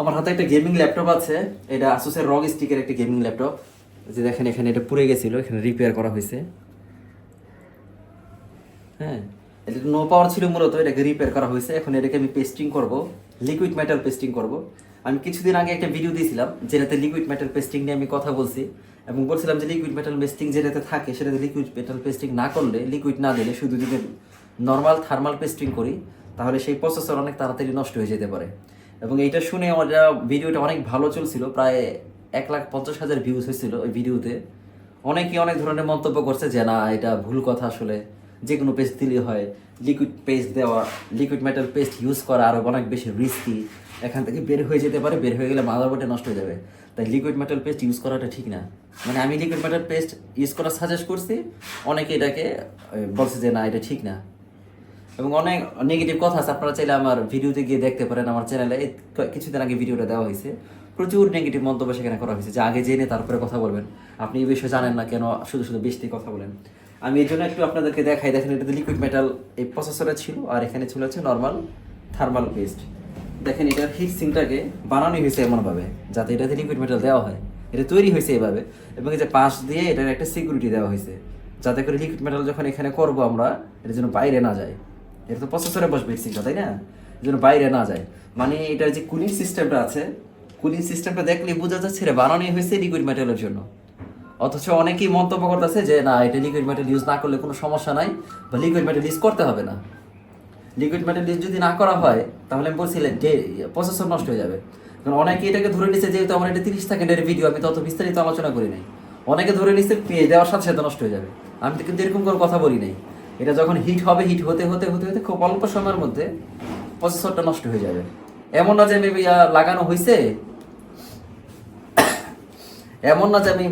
আমার হাতে একটা গেমিং ল্যাপটপ আছে। এটা আসুসের রগ স্টিকের একটা গেমিং ল্যাপটপ। যে দেখেন এখানে এটা পুড়ে গেছিল, এখানে রিপেয়ার করা হয়েছে। হ্যাঁ, এটা নো পাওয়ার ছিল মূলত, এটাকে রিপেয়ার করা হয়েছে। এখন এটাকে আমি পেস্টিং করব, লিকুইড মেটাল পেস্টিং করব। আমি কিছুদিন আগে একটা ভিডিও দিয়েছিলাম যেটাতে লিকুইড মেটাল পেস্টিং নিয়ে আমি কথা বলছি এবং বলছিলাম যে লিকুইড মেটাল পেস্টিং যেটাতে থাকে সেটাতে লিকুইড মেটাল পেস্টিং না করলে, লিকুইড না দিলে, শুধু যদি নর্মাল থার্মাল পেস্টিং করি তাহলে সেই প্রসেসর অনেক তাড়াতাড়ি নষ্ট হয়ে যেতে পারে। এবং এইটা শুনে আমার ভিডিওটা অনেক ভালো চলছিল, প্রায় 1,50,000 ভিউজ হয়েছিল ওই ভিডিওতে। অনেকেই অনেক ধরনের মন্তব্য করছে যে না, এটা ভুল কথা, আসলে যে কোনো পেস্ট দিলেই হয়, লিকুইড পেস্ট দেওয়া, লিকুইড মেটাল পেস্ট ইউজ করা আরও অনেক বেশি রিস্কি, এখান থেকে বের হয়ে যেতে পারে, বের হয়ে গেলে মাদারবোর্ডে নষ্ট হয়ে যাবে, তাই লিকুইড মেটাল পেস্ট ইউজ করাটা ঠিক না। মানে আমি লিকুইড মেটাল পেস্ট ইউজ করা সাজেস্ট করছি, অনেকে এটাকে বলছে যে না, এটা ঠিক না। এবং অনেক নেগেটিভ কথা আছে, আপনারা চাইলে আমার ভিডিওতে গিয়ে দেখতে পারেন। আমার চ্যানেলে কিছুদিন আগে ভিডিওটা দেওয়া হয়েছে, প্রচুর নেগেটিভ মন্তব্য সেখানে করা হয়েছে যে আগে জেনে তারপরে কথা বলবেন, আপনি এই বিষয়ে জানেন না কেন শুধু শুধু বেশি কথা বলেন। আমি এই জন্য একটু আপনাদেরকে দেখাই। দেখেন এটাতে লিকুইড মেটাল এই প্রসেসরে ছিল, আর এখানে ছিল হচ্ছে নর্মাল থার্মাল পেস্ট। দেখেন এটার হিট সিঙ্কটাকে বানানো হয়েছে এমনভাবে যাতে এটাতে লিকুইড মেটাল দেওয়া হয়, এটা তৈরি হয়েছে এভাবে। এবং এই যে পাশ দিয়ে এটার একটা সিকিউরিটি দেওয়া হয়েছে যাতে করে লিকুইড মেটাল যখন এখানে করবো আমরা, এটা যেন বাইরে না যায়। এটা তো প্রসেসরে বসবে হিট সিঙ্কটা, তাই না? যেন বাইরে না যায়। মানে এটার যে কুলিং সিস্টেমটা আছে, কুলিং সিস্টেমটা দেখলে বোঝা যাচ্ছে এটা বানানোই হয়েছে লিকুইড মেটালের জন্য। অথচ অনেকেই মন্তব্য করতেছে যে না, এটা লিকুইড মেটাল ইউজ না করলে কোনো সমস্যা নাই, বা লিকুইড মেটাল ইউজ করতে হবে না। লিকুইড মেটাল ইউজ যদি না করা হয় তাহলে আমি বলছিলাম যে প্রসেসর নষ্ট হয়ে যাবে। কারণ অনেকে এটাকে ধরে নিচ্ছে, যেহেতু আমার এটা 30 সেকেন্ডের ভিডিও, আমি তত বিস্তারিত আলোচনা করি নাই, অনেকে ধরে নিচ্ছে পেয়ে দেওয়ার সাথে সাথে নষ্ট হয়ে যাবে। আমি তো কিন্তু এরকম কোনো কথা বলি নাই। এটা যখন হিট হবে, হিট হতে হতে হতে হতে খুব অল্প সময়ের মধ্যে প্রসেসরটা নষ্ট হয়ে যাবে। এমন না যে মেবি লাগানো হয়েছে, এমন না যে আমি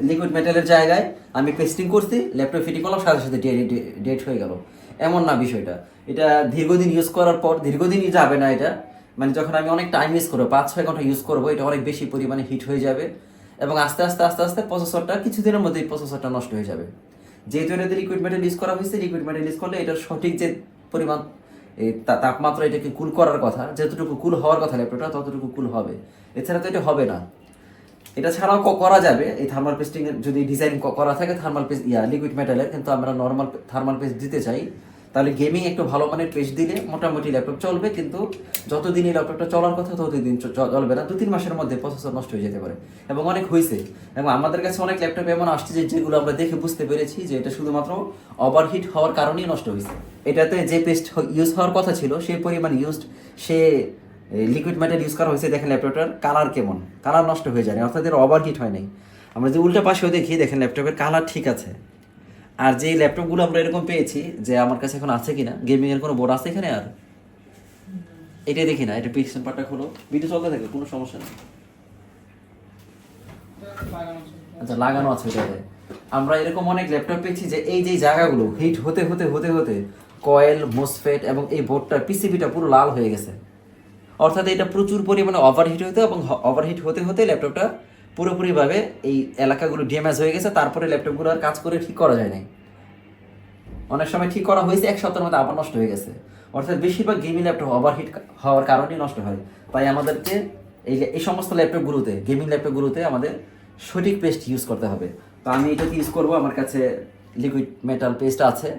লিকুইড মেটালের জায়গায় আমি পেস্টিং করছি, ল্যাপটপ ফিটিং করলাম, সাথে সাথে ডেট হয়ে গেল, এমন না বিষয়টা। এটা দীর্ঘদিন ইউজ করার পর, দীর্ঘদিনই যাবে না এটা, মানে যখন আমি অনেক টাইম ইউজ করবো, 5-6 ঘন্টা ইউজ করবো, এটা অনেক বেশি পরিমাণে হিট হয়ে যাবে এবং আস্তে আস্তে আস্তে আস্তে প্রসেসরটা কিছুদিনের মধ্যেই প্রসেসরটা নষ্ট হয়ে যাবে। যেহেতু এটাতে লিকুইড মেটাল ইউজ করা হয়েছে, লিকুইড মেটাল ইউজ করলে এটার সঠিক যে পরিমাণ এই তাপমাত্রা এটাকে কুল করার কথা, যতটুকু কুল হওয়ার কথা ল্যাপটপটা, ততটুকু কুল হবে, এছাড়া তো এটা হবে না। এটা ছাড়াও করা যাবে এই থার্মাল পেস্টিং এর, যদি ডিজাইন করা থাকে থার্মাল পেস্ট লিকুইড মেটালের, কিন্তু আমরা নর্মাল থার্মাল পেস্ট দিতে চাই, তাহলে গেমিং একটু ভালো মানের পেস্ট দিলে মোটামুটি ল্যাপটপ চলবে। কিন্তু যতদিন এই ল্যাপটপটা চলার কথা ততদিন চলবে না, 2-3 মাসের মধ্যে প্রসেসর নষ্ট হয়ে যেতে পারে। এবং অনেক হয়েছে, এবং আমাদের কাছে অনেক ল্যাপটপ এমন আসছে যেগুলো আমরা দেখে বুঝতে পেরেছি যে এটা শুধুমাত্র ওভারহিট হওয়ার কারণেই নষ্ট হয়েছে। এটাতে যে পেস্ট ইউজ হওয়ার কথা ছিল সেই পরিমাণ ইউজড, সে লিকুইড মেটাল ইউজ করা হয়েছে। দেখেন ল্যাপটপটার কালার কেমন, কালার নষ্ট হয়ে যায়, অর্থাৎ এর ওভারহিট হয় নাই। আমরা যে উল্টা পাশেও দেখি, দেখেন ল্যাপটপের কালার ঠিক আছে। আর যে ল্যাপটপগুলো আমরা এরকম পেয়েছি, যে আমার কাছে এখন আছে কিনা, গেমিং এর কোনো বোর্ড আছে এখানে, আর এটাই দেখি না, এটা পিক্সেল পার্টটা খোলো, ভিডিও চলতে থাকে, কোনো সমস্যা নেই। আচ্ছা, লাগানো আছে এটাতে। আমরা এরকম অনেক ল্যাপটপ পেয়েছি যে এই যে জায়গাগুলো হিট হতে হতে হতে হতে কয়েল, মোসফেট এবং এই বোর্ডটা, পিসিবিটা পুরো লাল হয়ে গেছে। অর্থাৎ এটা প্রচুর পরিমাণে ওভারহিট হতে, এবং ওভারহিট হতে হতে ল্যাপটপটা পুরোপুরিভাবে এই এলাকাগুলো ড্যামেজ হয়ে গেছে। তারপরে ল্যাপটপগুলো আর কাজ করে ঠিক করা যায় নাই, অনেক সময় ঠিক করা হয়েছে, 1 সপ্তাহের মধ্যে আবার নষ্ট হয়ে গেছে। অর্থাৎ বেশিরভাগ গেমিং ল্যাপটপ ওভারহিট হওয়ার কারণেই নষ্ট হয়। তাই আমাদেরকে এই সমস্ত ল্যাপটপগুলোতে, গেমিং ল্যাপটপগুলোতে আমাদের সঠিক পেস্ট ইউজ করতে হবে। তো আমি এটাকে ইউজ করবো, আমার কাছে লিকুইড মেটাল পেস্ট আছে,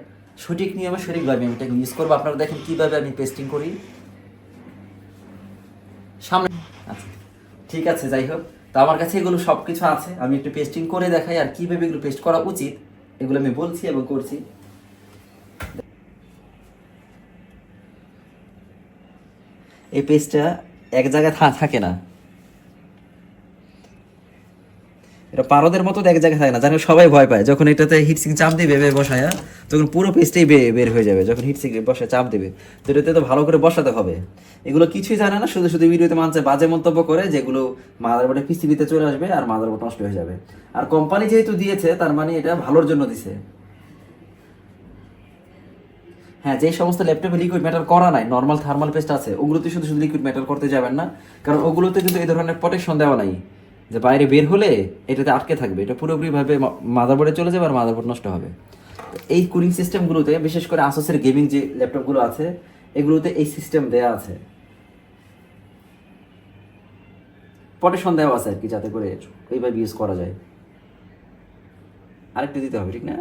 সঠিক নিয়মে সঠিকভাবে আমি এটাকে ইউজ করবো। আপনারা দেখেন কীভাবে আমি পেস্টিং করি সামনে। আচ্ছা, ঠিক আছে, যাই হোক, তো আমার কাছে এগুলো সব কিছু আছে, আমি একটু পেস্টিং করে দেখাই আর কীভাবে এগুলো পেস্ট করা উচিত, এগুলো আমি বলছি এবং করছি। এই পেস্টটা এক জায়গায় থাকে না, এটা পারদের মতো এক জায়গায় থাকে না, জানো সবাই ভয় পায় যখন এটাতে হিটসিং চাপ দিবে বসায়, তখন পুরো পেস্টেই বের হয়ে যাবে যখন হিটসিং বসায় চাপ দেবে। তো এটাতে তো ভালো করে বসাতে হবে। এগুলো কিছুই জানে না, শুধু শুধু ভিডিওতে মানছে বাজে মন্তব্য করে, যেগুলো মাদারবোর্ডে পিসিবিতে চলে আসবে আর মাদারবোর্ড নষ্ট হয়ে যাবে। আর কোম্পানি যেহেতু দিয়েছে তার মানে এটা ভালোর জন্য দিছে। হ্যাঁ, যে সমস্ত ল্যাপটপে লিকুইড মেটাল করা নাই, নর্মাল থার্মাল পেস্ট আছে, ওগুলোতে শুধু শুধু লিকুইড মেটাল করতে যাবেন না, কারণ ওগুলোতে কিন্তু এই ধরনের প্রোটেকশন দেওয়া নাই যে বাইরে বের হলে এটাতে আটকে থাকবে, এটা পুরোপুরিভাবে মাদারবোর্ডে চলে যাবে আর মাদারবোর্ড নষ্ট হবে। এই কুলিং সিস্টেমগুলোতে, বিশেষ করে আসুসের গেমিং যে ল্যাপটপগুলো আছে, এগুলোতে এই সিস্টেম দেয়া আছে। প্রোটেকশন দেওয়া আছে আর কি, যাতে করে ওইভাবে ইউজ করা যায়। আরেকটু দিতে হবে, ঠিক না?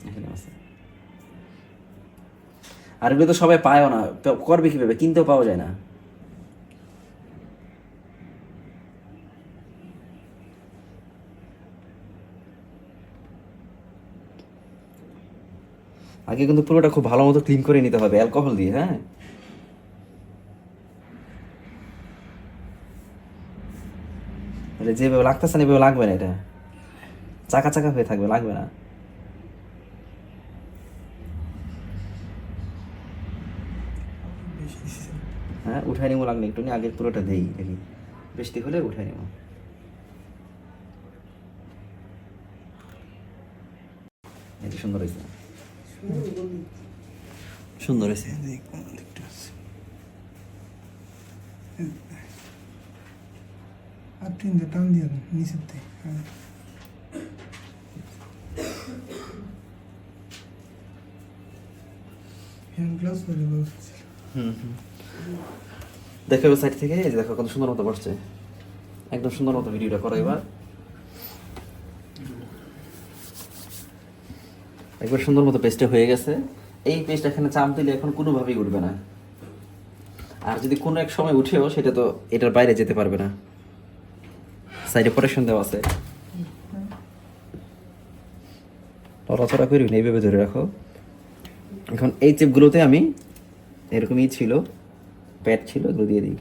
এখানে আছে। আর এগুলো তো সবাই পায়ও না, করবে কীভাবে? কিনতেও পাওয়া যায় না। আগে কিন্তু পুরোটা খুব ভালো মতো ক্লিন করে নিতে হবে অ্যালকোহল দিয়ে, হ্যাঁ? যেভাবে লাগতেছে না এভাবে লাগবে না, এটা চাকা চাকা হয়ে থাকবে, লাগবে না। হ্যাঁ, উঠাই নেবো লাগলে একটু, আগে পুরোটা দেই দেখি, বৃষ্টি হলে উঠাই নেবো। এই যে সুন্দর হয়েছে, সুন্দর হয়েছে। আর তিনটে টান দিয়ে দেন নিচের থেকে। হ্যান্ড গ্লাভস হলে ভালো ছিল। দেখো এবার সাইড থেকে, এই যে দেখো কত সুন্দর মতো বসছে, একদম সুন্দর মতো ভিডিওটা করো এবার। একবার সুন্দর মতো পেস্টটা হয়ে গেছে। এই পেস্ট এখানে চাপ দিলে এখন কোনোভাবেই উঠবে না, আর যদি কোনো এক সময় উঠেও সেটা তো এটার বাইরে যেতে পারবে না। সাইডে প্রোটেকশন দেওয়া আছে। লড়াচড়া করি না, এইভাবে ধরে রাখো। এখন এই চেপগুলোতে আমি এরকমই ছিল, প্যাড ছিল, এগুলো দিয়ে দিই।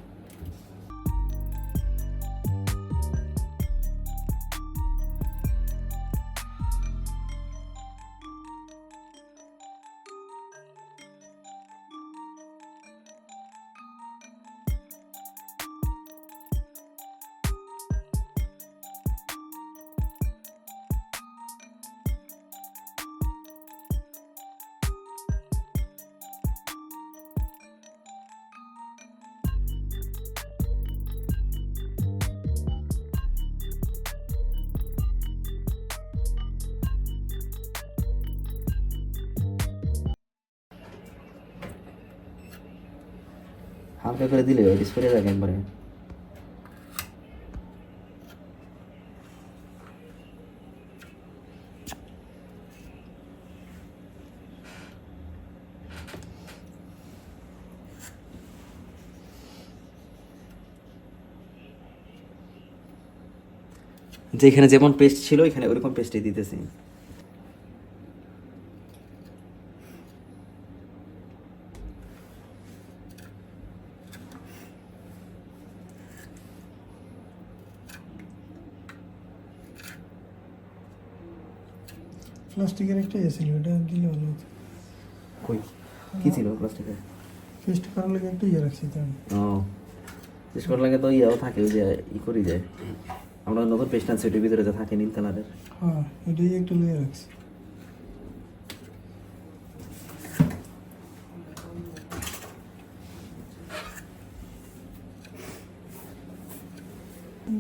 হালকা করে দিলে সরে যাবে একবারে। যেখানে যেমন পেস্ট ছিল এখানে ওরকম পেস্টই দিতেছি। প্লাস্টিকের একটা ছিল, ওটা দিলে ভালো হতো। কই কি ছিল প্লাস্টিকের? পেস্ট করার লাগে একটা ইয়ে রাখছি তো আমি। ও, পেস্ট করার লাগে তো ইয়াও থাকে, ওই যে ই করি যায়, আমরা নতুন পেস্ট আনছি ওইটার ভিতরে যা থাকে নীল কালারের। হ্যাঁ, এটাই একটু লিয়ে রাখছি।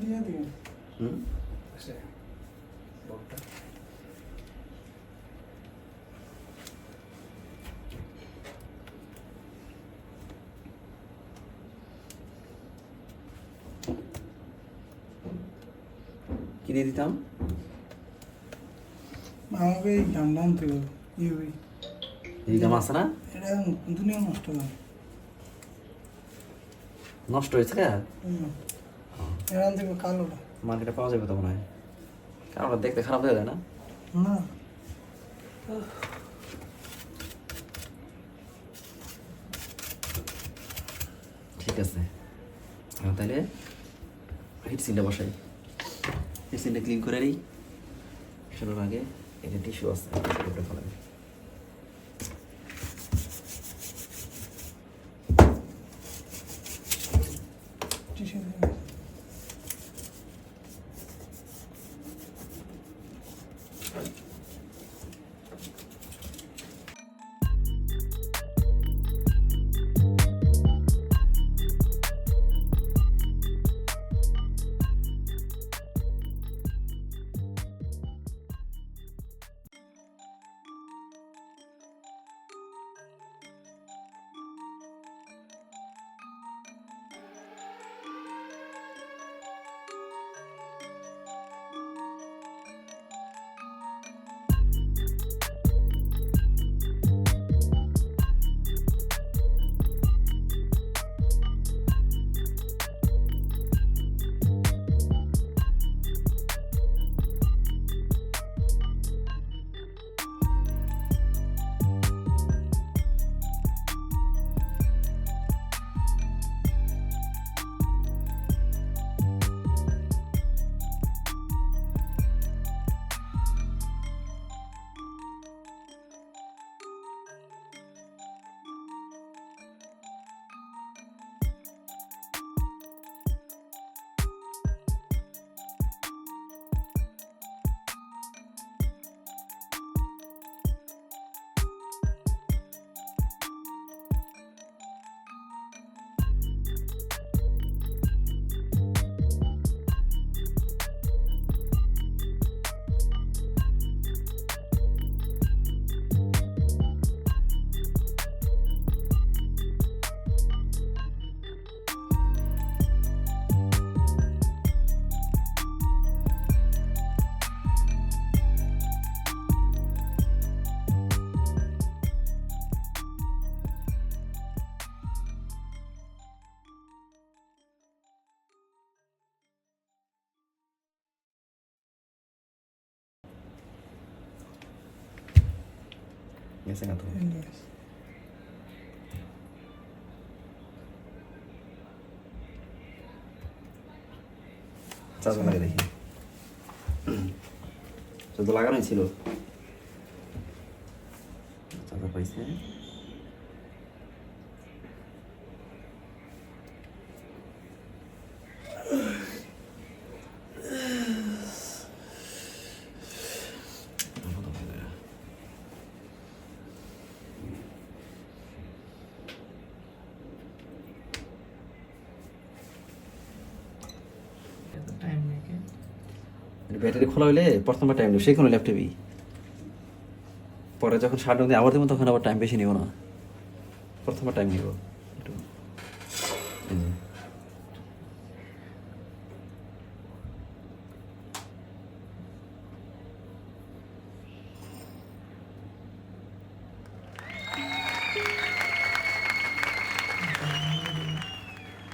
দিয়ে দিন। হুম, কি দিয়ে দিতাম? আমাকে এই গামলা আনতে হবে। এই গাম আছে না, এটা দুনিয়া নষ্ট হয়। নষ্ট হয়েছে কে? এটা আনতে হবে কালোটা। মার্কেটে পাওয়া যাবে তো মনে হয়, কারণ দেখতে খারাপ হয়ে যায় না? না, ঠিক আছে, তাহলে হিট সিনটা বসাই। হিট সিনটা ক্লিন করে নিই। শোনার আগে এটা টিস্যু আছে, ওটা ফেলাই। টিস্যু দিয়ে। গেছে না তো চার্জ লাগে দেখি তো লাগানোই ছিল চার্জার পাইছে টাইম নেই কে? ব্যাটারি খোলা হলে প্রথমবার টাইম নেব সে কোনো ল্যাপটপই পরে যখন শাট আবার দেবো তখন আবার টাইম বেশি নিব না প্রথমবার টাইম নিব